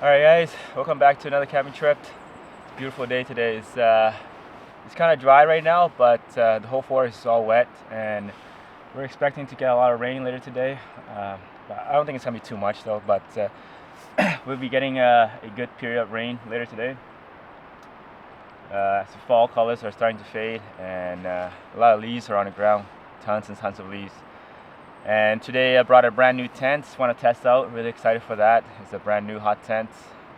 Alright guys, welcome back to another camping trip. Beautiful day today. It's kind of dry right now, but the whole forest is all wet and we're expecting to get a lot of rain later today. But I don't think it's going to be too much though, but we'll be getting a good period of rain later today. The fall colors are starting to fade and a lot of leaves are on the ground, tons and tons of leaves. And today I brought a brand new tent, want to test out, really excited for that. It's a brand new hot tent.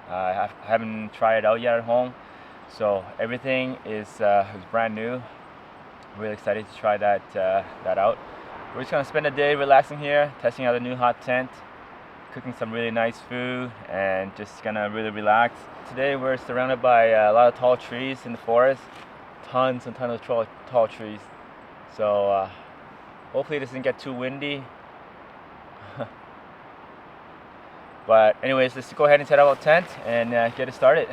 I haven't tried it out yet at home, so everything is brand new. Really excited to try that out. We're just gonna spend a day relaxing here, testing out the new hot tent, cooking some really nice food, and just gonna really relax. Today we're surrounded by a lot of tall trees in the forest, tons and tons of tall trees. So hopefully it doesn't get too windy. But anyways, let's go ahead and set up our tent and get it started.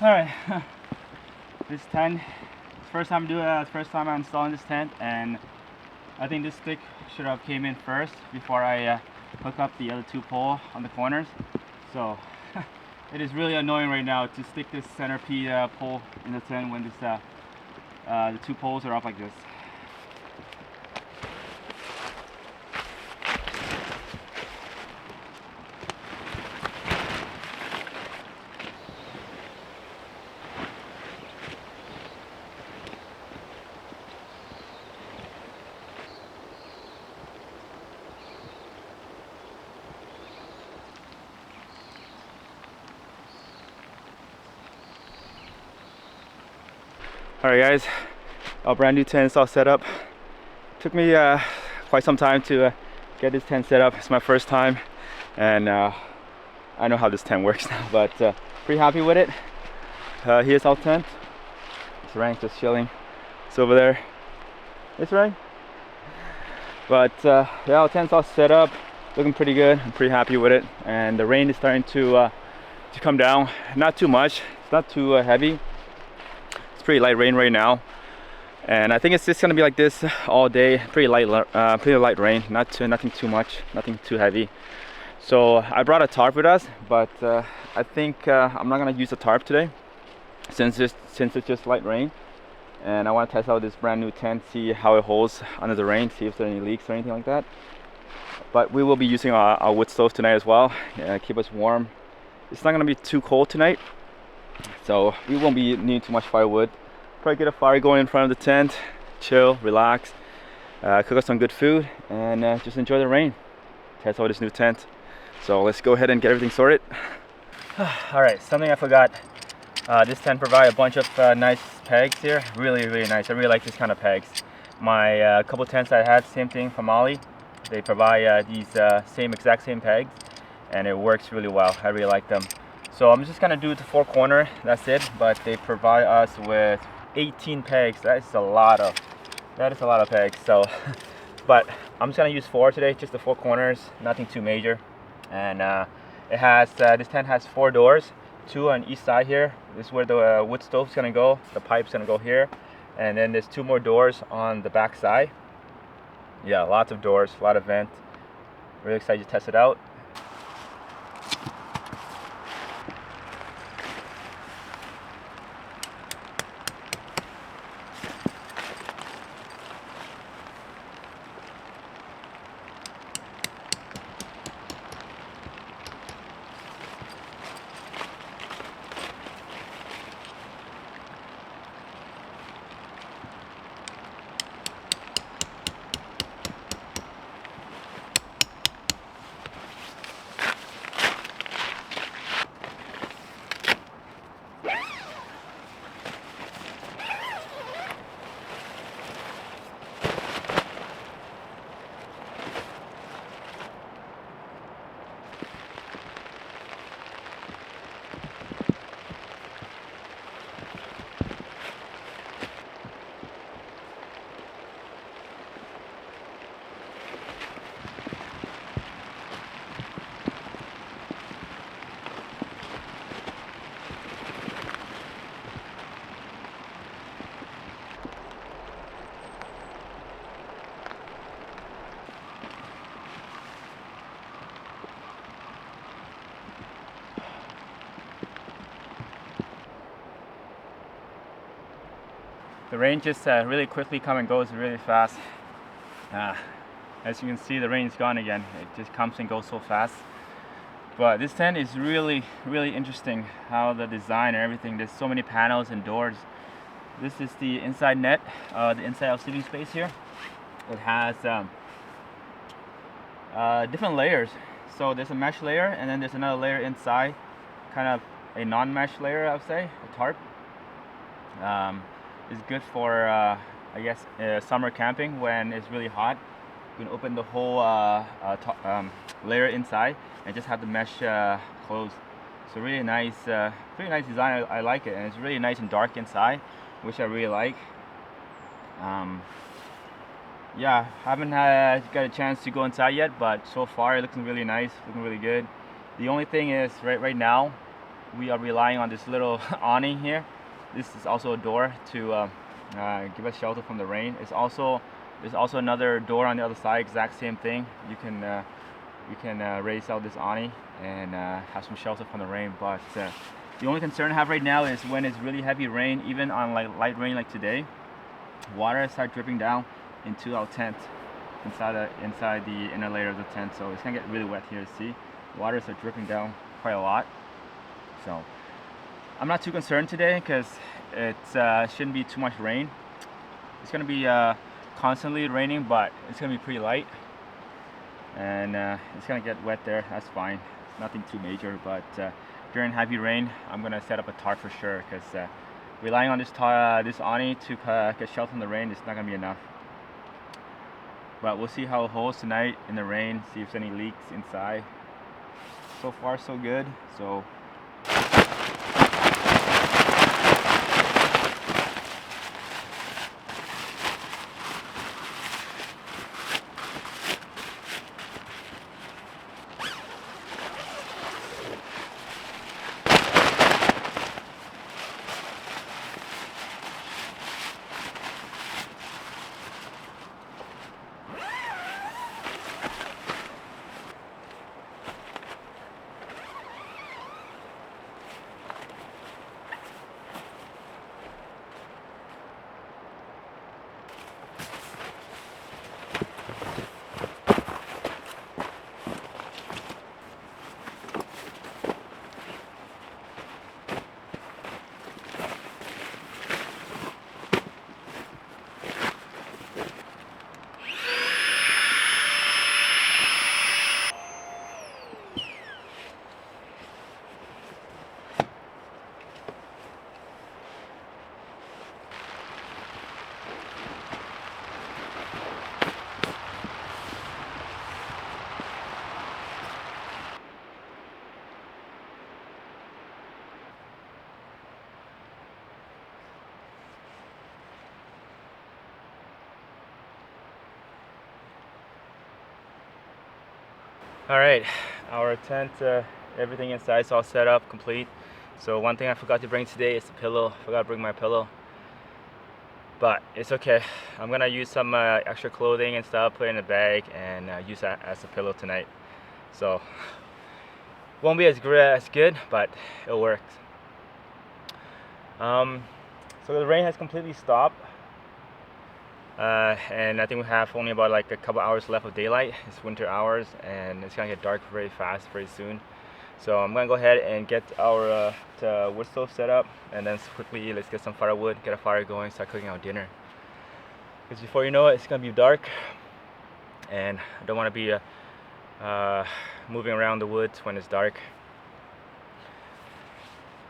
Alright, this tent, first time I'm installing this tent, and I think this stick should have came in first before I hook up the other two poles on the corners. So it is really annoying right now to stick this centerpiece pole in the tent when this the two poles are up like this. Alright guys, our brand new tent is all set up. Took me quite some time to get this tent set up. It's my first time, and I know how this tent works now, but pretty happy with it. Here's our tent. Sarang just chilling. It's over there. It's right. But yeah, our tent's all set up, looking pretty good. I'm pretty happy with it, and the rain is starting to come down. Not too much. It's not too heavy. Pretty light rain right now, and I think it's just gonna be like this all day. Pretty light rain, nothing too much, nothing too heavy. So I brought a tarp with us, but I think I'm not gonna use a tarp today since it's just light rain, and I want to test out this brand new tent, see how it holds under the rain, see if there are any leaks or anything like that. But we will be using our wood stove tonight as well, keep us warm. It's not gonna be too cold tonight, so we won't be needing too much firewood. Probably get a fire going in front of the tent, chill, relax, cook us some good food, and just enjoy the rain. Test out this new tent. So let's go ahead and get everything sorted. Alright, something I forgot. This tent provides a bunch of nice pegs here. Really nice. I really like this kind of pegs. My couple tents I had, same thing from Pomoly. They provide these exact same pegs, and it works really well. I really like them. So I'm just gonna do the four corner, that's it, but they provide us with 18 pegs. That is a lot of pegs. So, but I'm just gonna use 4 today, just the 4 corners, nothing too major. And it has this tent has 4 doors, 2 on each side here. This is where the wood stove's gonna go. The pipe's gonna go here, and then there's 2 more doors on the back side. Yeah, lots of doors, a lot of vent. Really excited to test it out. The rain just really quickly comes and goes really fast. As you can see, the rain is gone again. It just comes and goes so fast. But this tent is really interesting, how the design and everything. There's so many panels and doors. This is the inside net, the inside of sleeping space here. It has different layers. So there's a mesh layer, and then there's another layer inside, kind of a non-mesh layer, I would say, a tarp. It's good for I guess summer camping when it's really hot. You can open the whole layer inside and just have the mesh closed. So really nice, pretty nice design. I like it, and it's really nice and dark inside, which I really like. Yeah, haven't got a chance to go inside yet, but so far it looks really nice, looking really good. The only thing is right now we are relying on this little awning here. This is also a door to give us shelter from the rain. There's also another door on the other side, exact same thing. You can raise out this awning and have some shelter from the rain. But the only concern I have right now is when it's really heavy rain, even on like light rain like today, water starts dripping down into our tent, inside the inner layer of the tent. So it's gonna get really wet here. See, water starts dripping down quite a lot. So I'm not too concerned today because it shouldn't be too much rain. It's gonna be constantly raining, but it's gonna be pretty light, and it's gonna get wet there. That's fine. It's nothing too major. But during heavy rain, I'm gonna set up a tarp for sure, because relying on this awning to get shelter from the rain is not gonna be enough. But we'll see how it holds tonight in the rain. See if there's any leaks inside. So far, so good. So. All right, our tent, everything inside is all set up, complete. So one thing I forgot to bring today is the pillow. Forgot to bring my pillow, but it's okay. I'm gonna use some extra clothing and stuff, put it in a bag, and use that as a pillow tonight. So won't be as good, but it'll work. So the rain has completely stopped. And I think we have only about like a couple hours left of daylight. It's winter hours and it's gonna get dark very fast very soon. So I'm gonna go ahead and get our wood stove set up, and then quickly let's get some firewood, get a fire going, start cooking our dinner. Because before you know it, it's gonna be dark, and I don't want to be moving around the woods when it's dark.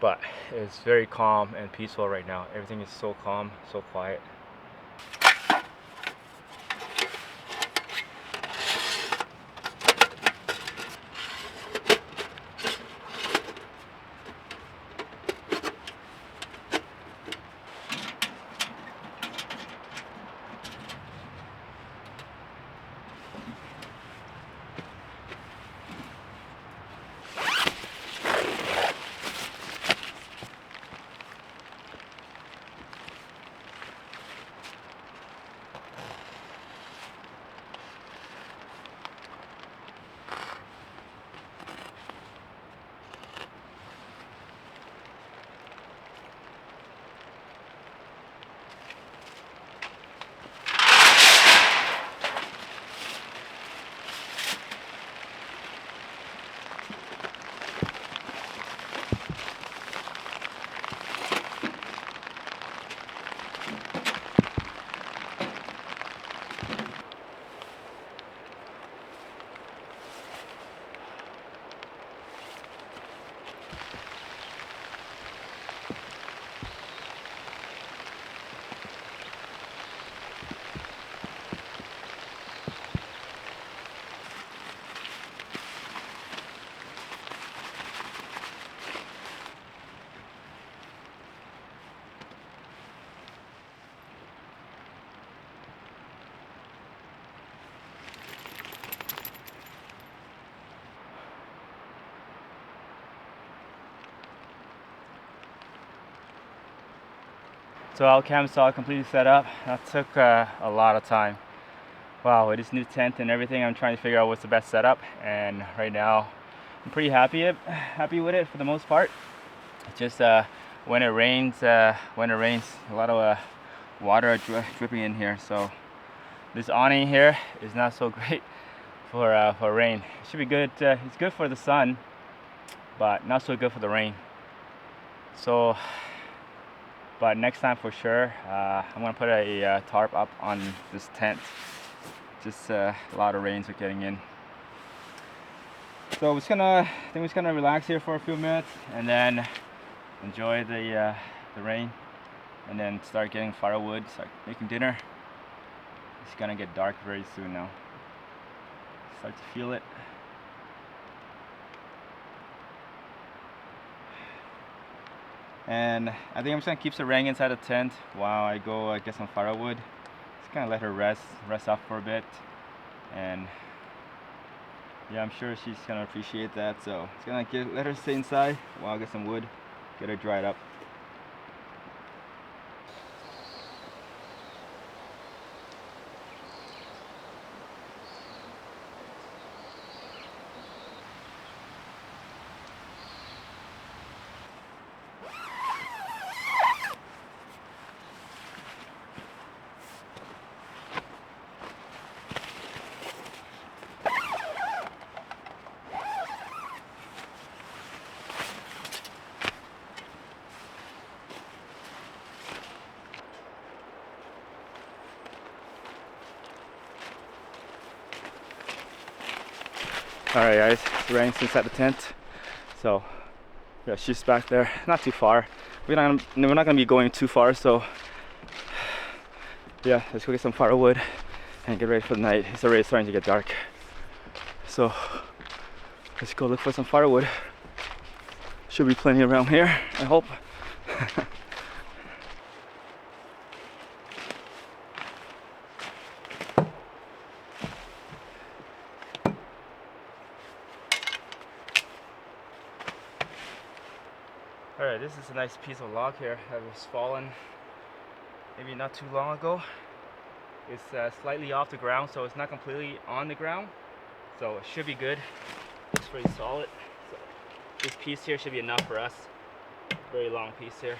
But it's very calm and peaceful right now. Everything is so calm, so quiet. So our camp's all completely set up. That took a lot of time. Wow, with this new tent and everything, I'm trying to figure out what's the best setup. And right now, I'm pretty happy with it for the most part. It's just when it rains, a lot of water dripping in here. So this awning here is not so great for rain. It should be good. It's good for the sun, but not so good for the rain. So. But next time for sure, I'm gonna put a tarp up on this tent. Just a lot of rains are getting in. So I think we're just gonna relax here for a few minutes and then enjoy the rain, and then start getting firewood, start making dinner. It's gonna get dark very soon now. Start to feel it. And I think I'm just gonna keep Sarang inside the tent while I go get some firewood. Just kind of let her rest up for a bit, and yeah, I'm sure she's gonna appreciate that. So it's gonna let her stay inside while I get some wood, get her dried up. Alright guys, Sarang's inside the tent. So yeah, she's back there, not too far. We're not gonna be going too far, so yeah, let's go get some firewood and get ready for the night. It's already starting to get dark. So let's go look for some firewood. Should be plenty around here, I hope. Alright, this is a nice piece of log here that was fallen maybe not too long ago. It's slightly off the ground, so it's not completely on the ground, so it should be good. It's pretty solid. So this piece here should be enough for us. Very long piece here.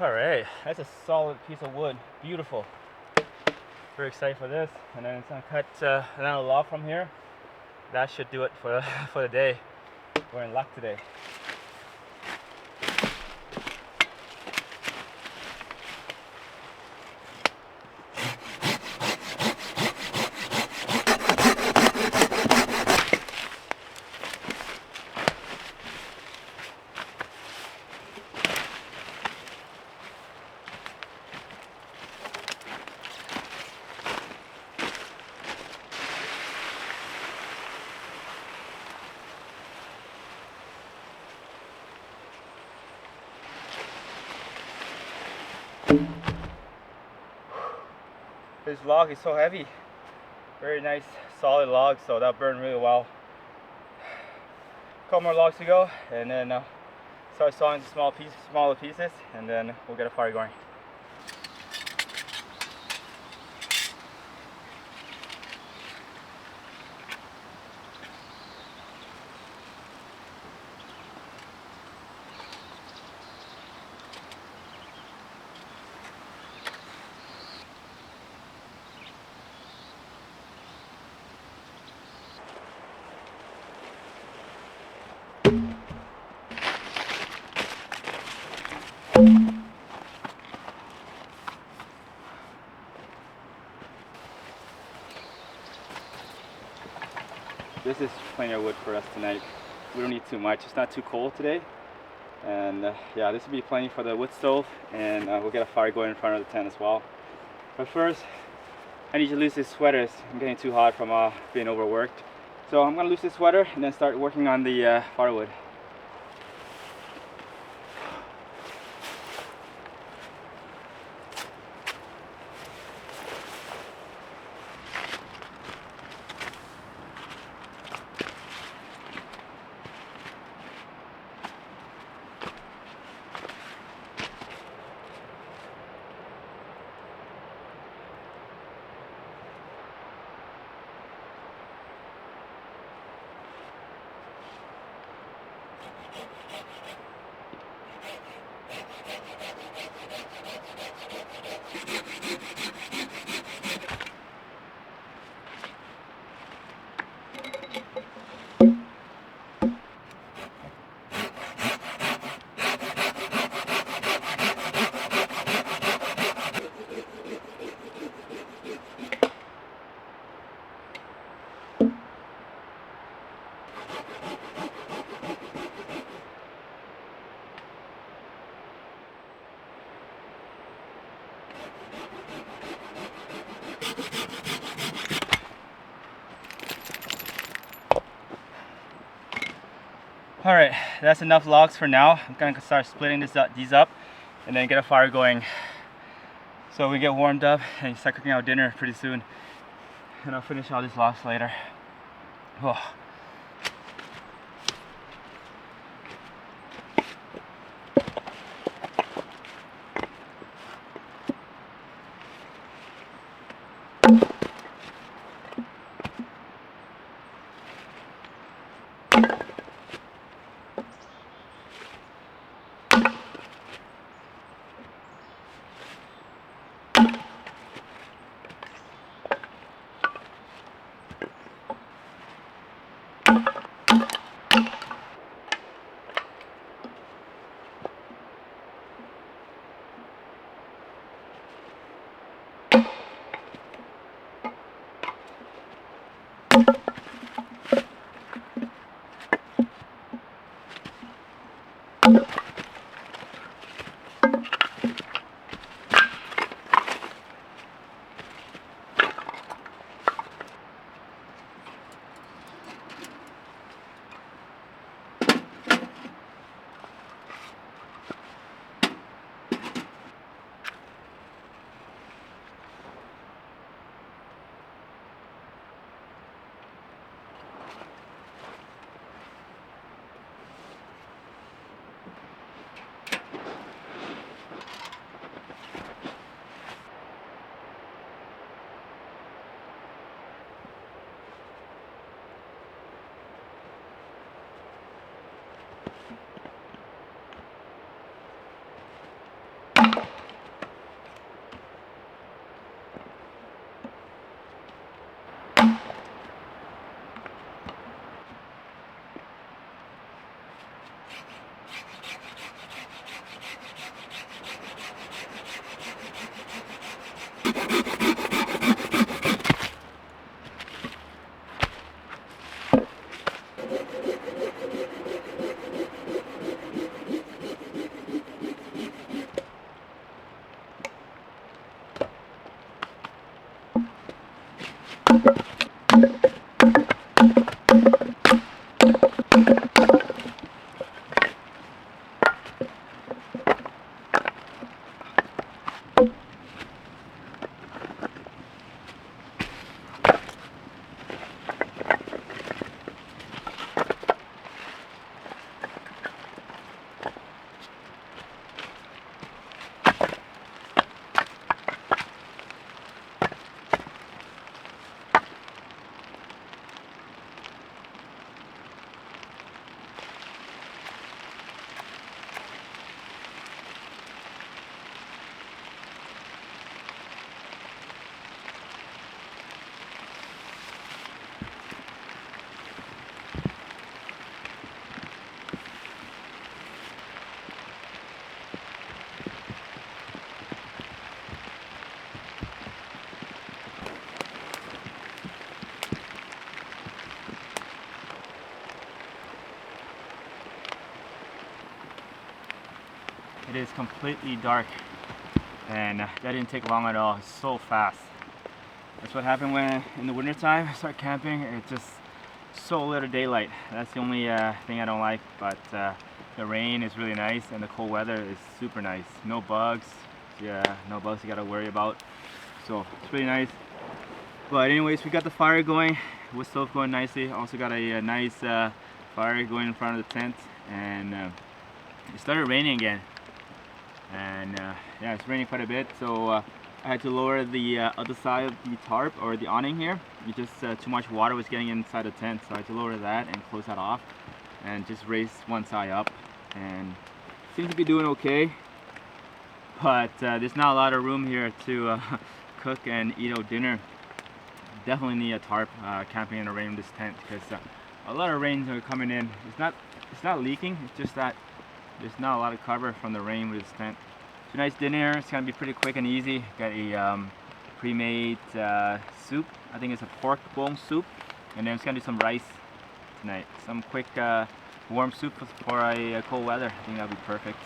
Alright, that's a solid piece of wood. Beautiful. Very excited for this. And then it's gonna cut another log from here. That should do it for for the day. We're in luck today. This log is so heavy. Very nice solid log, so that burned really well. Couple more logs to go, and then start sawing smaller pieces, and then we'll get a fire going. This is plenty of wood for us tonight. We don't need too much. It's not too cold today. And yeah, this will be plenty for the wood stove, and we'll get a fire going in front of the tent as well. But first, I need to lose this sweater. I'm getting too hot from being overworked. So I'm gonna lose this sweater and then start working on the firewood. Alright, that's enough logs for now. I'm gonna start splitting these up and then get a fire going so we get warmed up and start cooking our dinner pretty soon. And I'll finish all these logs later. Oh. It is completely dark, and that didn't take long at all. It's so fast. That's what happened when in the winter time I start camping. It's just so little daylight. That's the only thing I don't like, but the rain is really nice and the cold weather is super nice. No bugs, yeah, no bugs you gotta worry about. So it's really nice. But anyways, we got the fire going, wood stove going nicely. Also got a nice fire going in front of the tent, and it started raining again. And yeah, it's raining quite a bit, so I had to lower the other side of the tarp or the awning here. It just too much water was getting inside the tent, so I had to lower that and close that off and just raise one side up, and seems to be doing okay. But there's not a lot of room here to cook and eat out dinner. Definitely need a tarp camping in the rain in this tent, because a lot of rains are coming in. It's not leaking, it's just that there's not a lot of cover from the rain with this tent. It's a nice dinner. It's gonna be pretty quick and easy. Got a pre-made soup. I think it's a pork bone soup, and then it's gonna do some rice tonight. Some quick warm soup for a cold weather. I think that'll be perfect.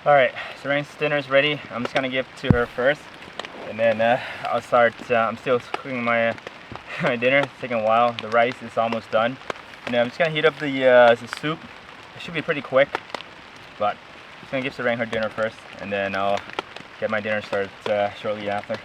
Alright, Sarang's dinner is ready. I'm just gonna give it to her first, and then I'll start. I'm still cooking my dinner. It's taking a while. The rice is almost done, and then I'm just gonna heat up the soup. It should be pretty quick, but I'm just gonna give Sarang her dinner first, and then I'll get my dinner started shortly after.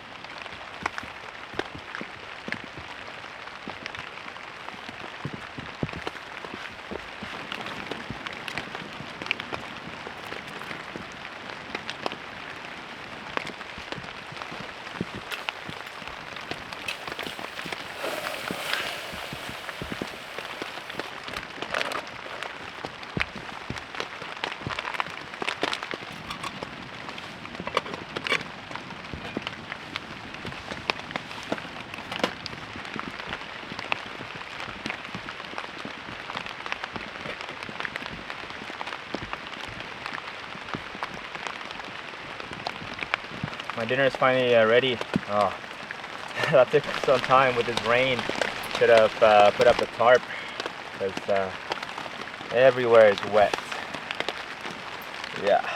My dinner is finally ready. Oh, that took some time with this rain. Should have put up the tarp because everywhere is wet. Yeah.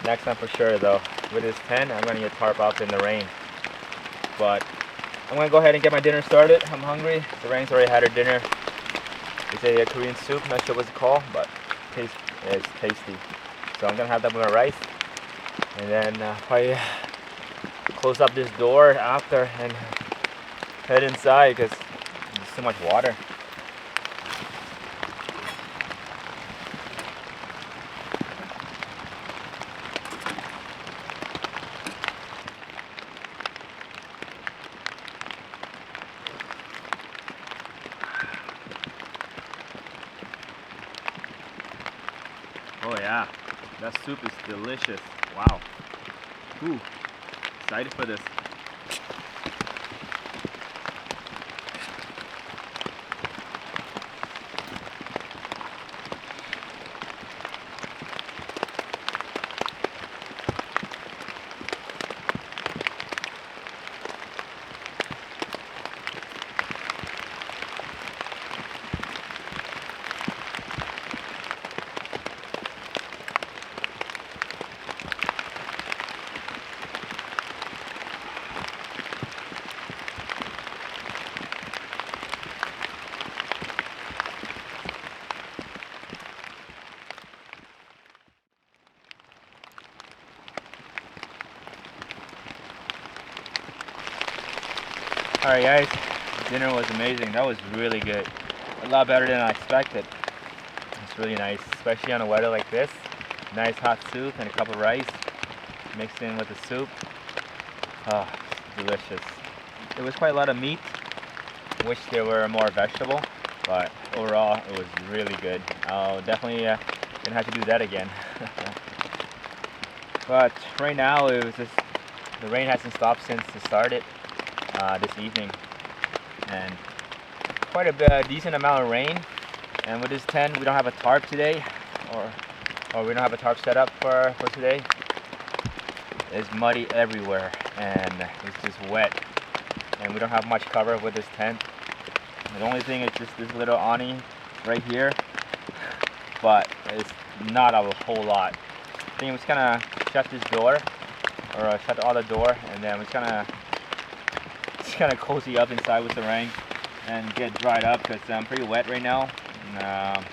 Next time for sure though. With this tent, I'm gonna get tarp up in the rain. But I'm gonna go ahead and get my dinner started. I'm hungry. Sarang's already had her dinner. It's a Korean soup. Not sure what it's called, but it's tasty. So I'm gonna have that with my rice, and then probably close up this door after and head inside because there's so much water. Oh yeah, that soup is delicious. Wow. Ooh, excited for this. Alright guys, dinner was amazing. That was really good. A lot better than I expected. It's really nice, especially on a weather like this. Nice hot soup and a cup of rice mixed in with the soup. Oh, it's delicious. There was quite a lot of meat. Wish there were more vegetable, but overall it was really good. I'll definitely gonna have to do that again. But right now it was just, the rain hasn't stopped since it started this evening, and quite a decent amount of rain. And with this tent, we don't have a tarp today, or we don't have a tarp set up for today. It's muddy everywhere and it's just wet, and we don't have much cover with this tent. The only thing is just this little awning right here, but it's not a whole lot. I think I'm just gonna shut this door, or shut the other door, and then I'm just gonna cozy up inside with Sarang and get dried up because I'm pretty wet right now, and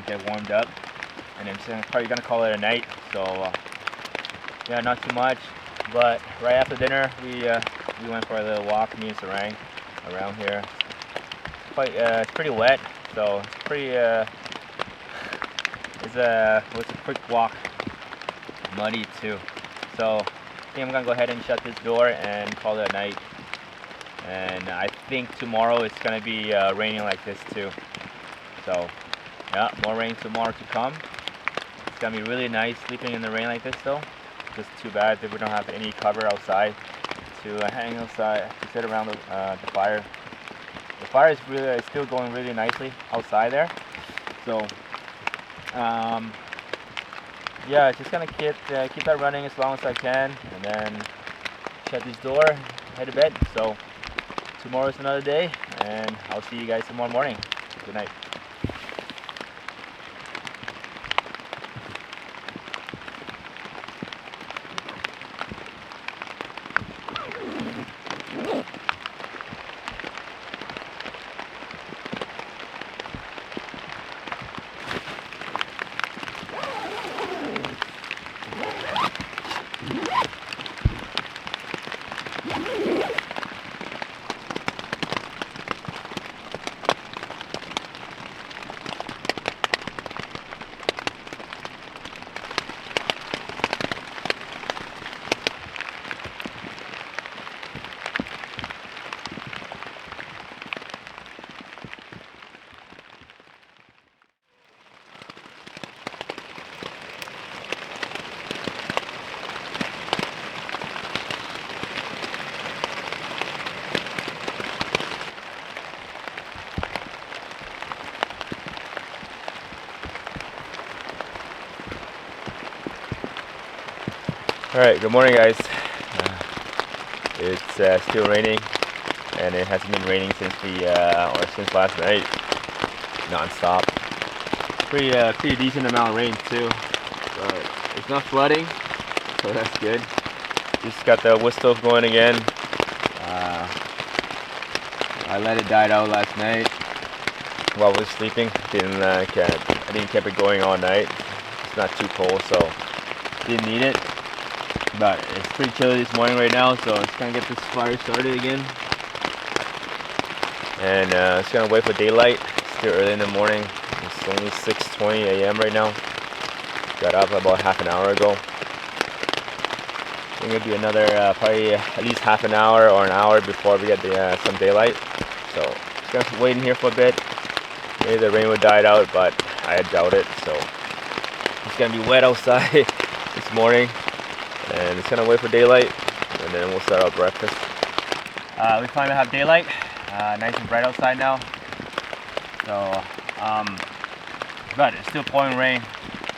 get warmed up, and then I'm probably gonna call it a night. So yeah, not too much, but right after dinner we went for a little walk, me and Sarang, around here. It's pretty wet, so it's pretty it's a quick walk, muddy too. So I think I'm gonna go ahead and shut this door and call it a night. And I think tomorrow it's gonna be raining like this too. So yeah, more rain tomorrow to come. It's gonna be really nice sleeping in the rain like this though. Just too bad that we don't have any cover outside to hang outside, to sit around the fire. The fire is still going really nicely outside there. So yeah, just gonna keep that running as long as I can, and then shut this door, head to bed. So tomorrow is another day, and I'll see you guys tomorrow morning. Good night. Alright, good morning guys. It's still raining, and it hasn't been raining since since last night, non-stop. Pretty decent amount of rain too, but it's not flooding, so that's good. Just got the wood stove going again. I let it die out last night while I was sleeping. I didn't keep it going all night. It's not too cold, so didn't need it. But it's pretty chilly this morning right now, so it's gonna get this fire started again. And it's gonna wait for daylight. It's still early in the morning. It's only 6:20 a.m. right now. Got up about half an hour ago. I think it'll be another probably at least half an hour or an hour before we get some daylight. So just gonna wait in here for a bit. Maybe the rain will die out, but I doubt it. So it's gonna be wet outside this morning. And it's gonna wait for daylight, and then we'll start our breakfast. We finally have daylight, nice and bright outside now. So, but it's still pouring rain.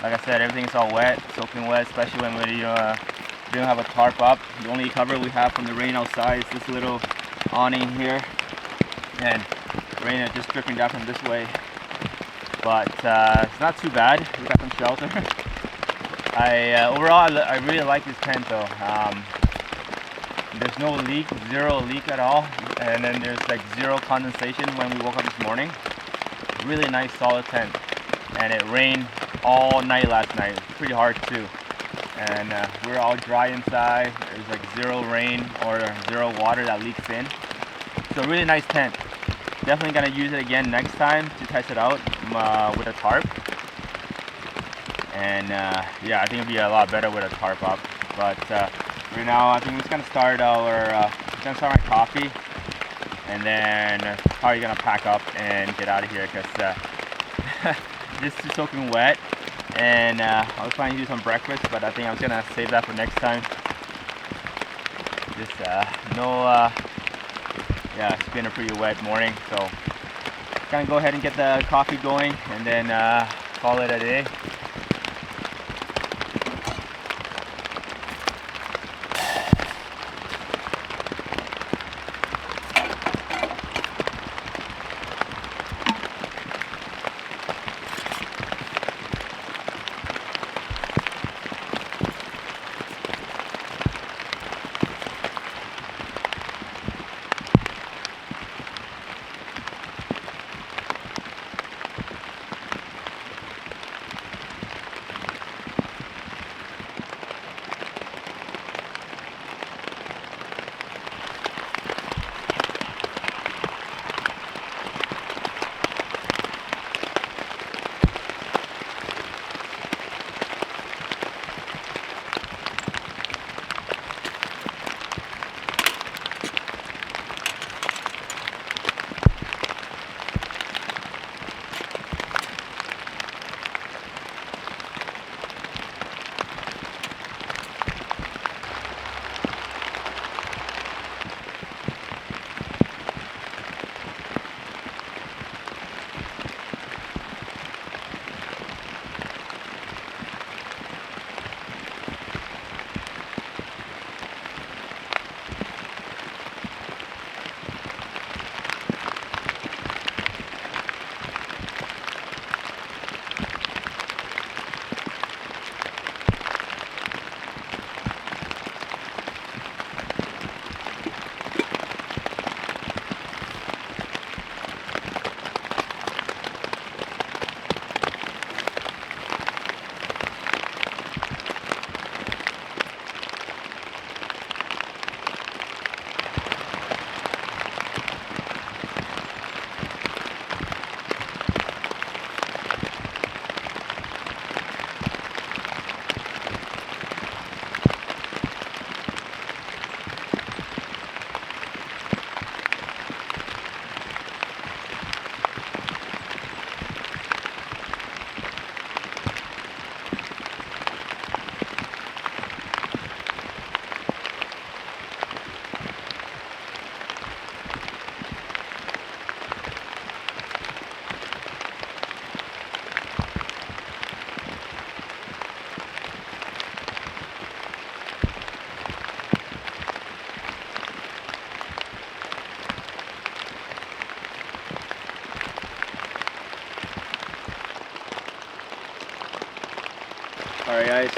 Like I said, everything is all wet, soaking wet, especially when we don't have a tarp up. The only cover we have from the rain outside is this little awning here, and rain is just dripping down from this way. But it's not too bad. We got some shelter. Overall, I really like this tent though. There's no leak, zero leak at all, and then there's like zero condensation when we woke up this morning. Really nice, solid tent, and it rained all night last night. It was pretty hard too, and we're all dry inside. There's like zero rain or zero water that leaks in. So really nice tent. Definitely gonna use it again next time to test it out with a tarp. And yeah, I think it'll be a lot better with a tarp up. But right now, I think we're just gonna start my coffee, and then probably gonna pack up and get out of here because this is soaking wet. And I was planning to do some breakfast, but I think I'm just gonna save that for next time. Just yeah, it's been a pretty wet morning, so gonna go ahead and get the coffee going, and then call it a day.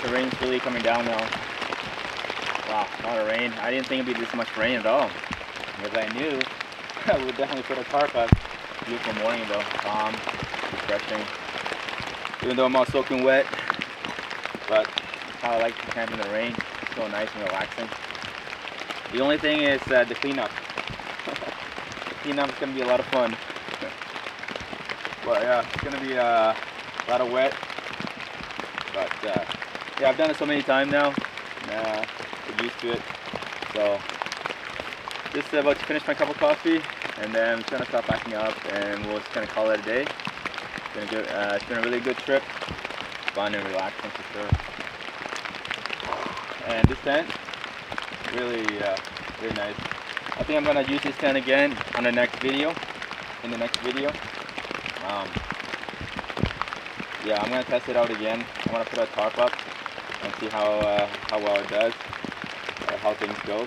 the rain's really coming down now. Wow, a lot of rain. I didn't think it'd be this much rain at all. Because I knew I would definitely put a tarp up. Beautiful morning though, calm, refreshing. Even though I'm all soaking wet, but how I like to camp in the rain. It's so nice and relaxing. The only thing is the cleanup. The cleanup is gonna be a lot of fun. But yeah, it's gonna be a lot of wet. But yeah, I've done it so many times now. Get used to it. So just about to finish my cup of coffee, and then I'm just gonna start packing up, and we'll just kind of call it a day. It's been a really good trip, fun and relaxing for sure. And this tent, really, really nice. I think I'm gonna use this tent again on the next video. In the next video, yeah, I'm gonna test it out again. I want to put a tarp up and see how well it does, how things go.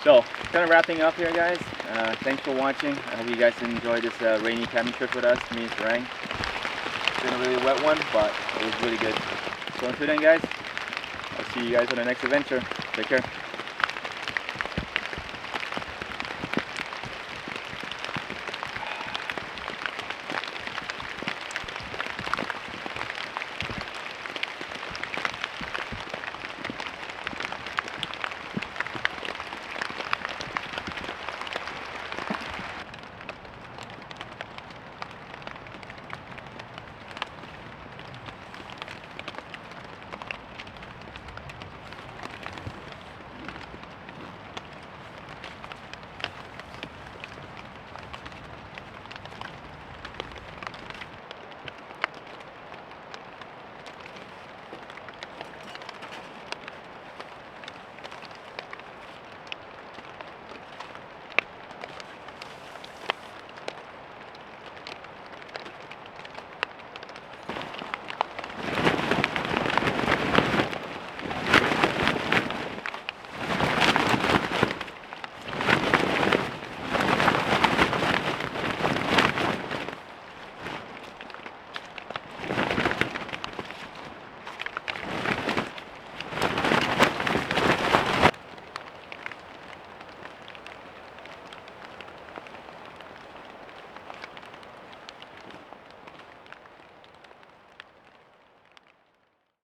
So, kind of wrapping up here, guys. Thanks for watching. I hope you guys enjoyed this rainy camping trip with us, me and Sarang. It's been a really wet one, but it was really good. So until then, guys, I'll see you guys on the next adventure. Take care.